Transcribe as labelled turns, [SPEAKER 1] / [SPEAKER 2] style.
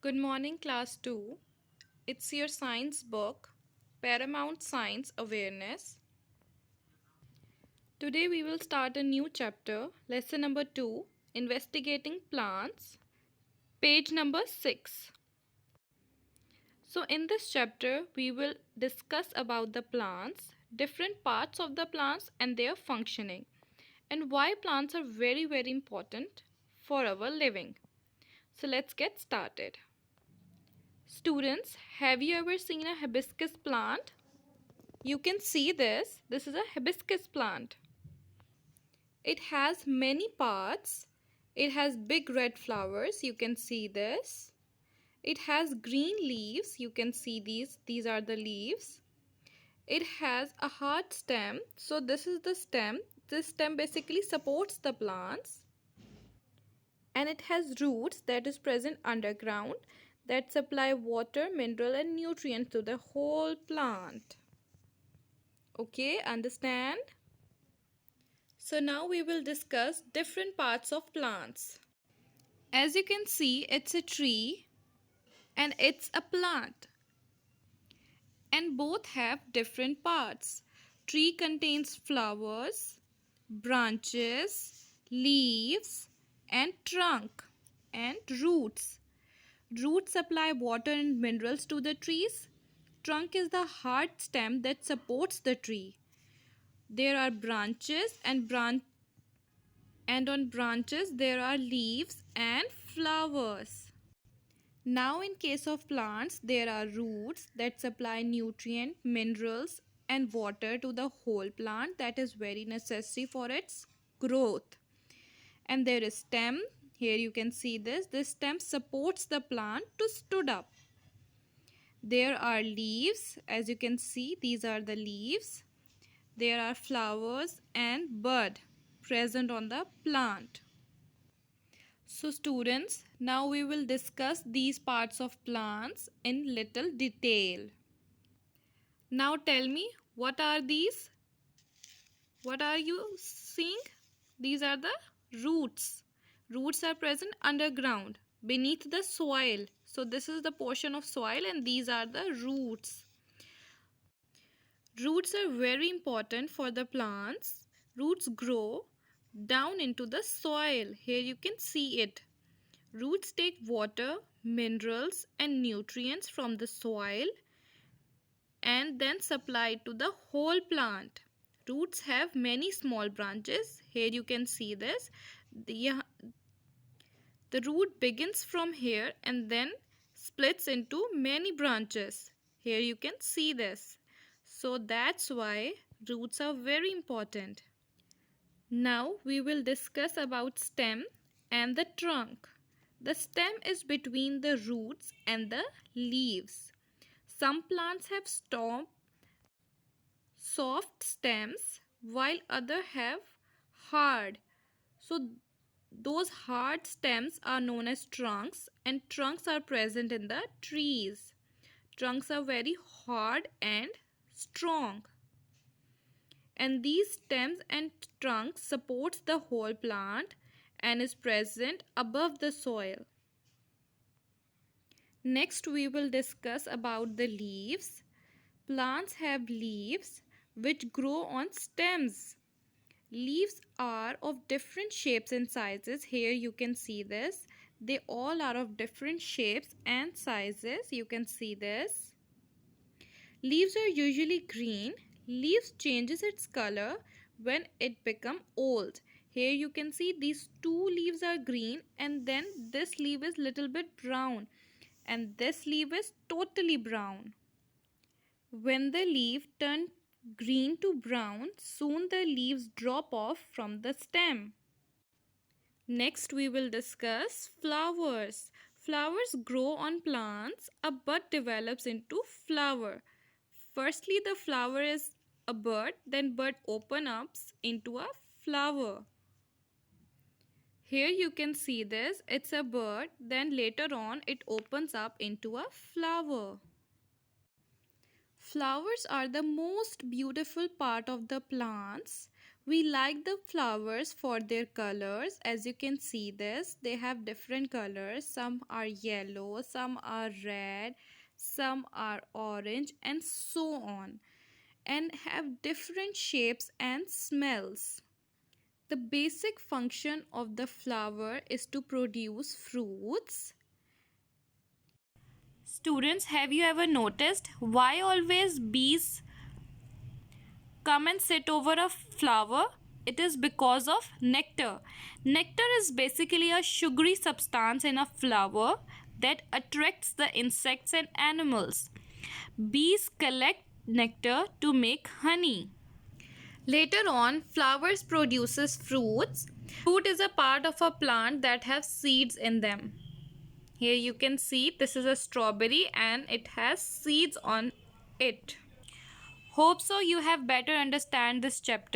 [SPEAKER 1] Good morning, Class 2. It's your science book, Paramount Science Awareness. Today we will start a new chapter, lesson number 2, Investigating Plants, page number 6. So in this chapter, we will discuss about the plants, different parts of the plants and their functioning, and why plants are very important for our living. So let's get started. Students, have you ever seen a hibiscus plant? You can see this. This is a hibiscus plant. It has many parts. It has big red flowers. You can see this. It has green leaves. You can see these. These are the leaves. It has a hard stem. So this is the stem. This stem basically supports the plants. And it has roots that is present underground that supply water, mineral and nutrients to the whole plant. Okay, understand? So now we will discuss different parts of plants. As you can see, it's a tree and it's a plant. And both have different parts. Tree contains flowers, branches, leaves and trunk and roots. Roots supply water and minerals to the trees. Trunk is the hard stem that supports the tree. There are branches and on branches there are leaves and flowers. Now in case of plants, there are roots that supply nutrient, minerals and water to the whole plant that is very necessary for its growth. And there is stem. Here you can see this. This stem supports the plant to stood up. There are leaves. As you can see, these are the leaves. There are flowers and bud present on the plant. So students, now we will discuss these parts of plants in little detail. Now tell me, what are these? What are you seeing? These are the roots. Roots are present underground, beneath the soil. So this is the portion of soil and these are the roots. Roots are very important for the plants. Roots grow down into the soil. Here you can see it. Roots take water, minerals and nutrients from the soil and then supply it to the whole plant. Roots have many small branches. Here you can see this. The root begins from here and then splits into many branches. Here you can see this. So that's why roots are very important. Now we will discuss about stem and the trunk. The stem is between the roots and the leaves. Some plants have soft stems while others have hard. So those hard stems are known as trunks and trunks are present in the trees. Trunks are very hard and strong. And these stems and trunks supports the whole plant and is present above the soil. Next we will discuss about the leaves. Plants have leaves which grow on stems. Leaves are of different shapes and sizes. Here you can see this. They all are of different shapes and sizes. You can see this. Leaves are usually green. Leaves changes its color when it become old. Here you can see these two leaves are green and then this leaf is little bit brown and this leaf is totally brown. When the leaf turns green to brown, soon the leaves drop off from the stem. Next we will discuss flowers. Flowers grow on plants. A bud develops into flower. Firstly, the flower is a bud, then bud opens up into a flower. Here you can see this. It's a bud, then later on it opens up into a flower. Flowers are the most beautiful part of the plants. We like the flowers for their colors. As you can see this, they have different colors. Some are yellow, some are red, some are orange, and so on, and have different shapes and smells. The basic function of the flower is to produce fruits. Students, have you ever noticed why always bees come and sit over a flower? It is because of nectar. Nectar is basically a sugary substance in a flower that attracts the insects and animals. Bees collect nectar to make honey. Later on, flowers produces fruits. Fruit is a part of a plant that has seeds in them. Here you can see this is a strawberry and it has seeds on it. Hope so you have better understand this chapter.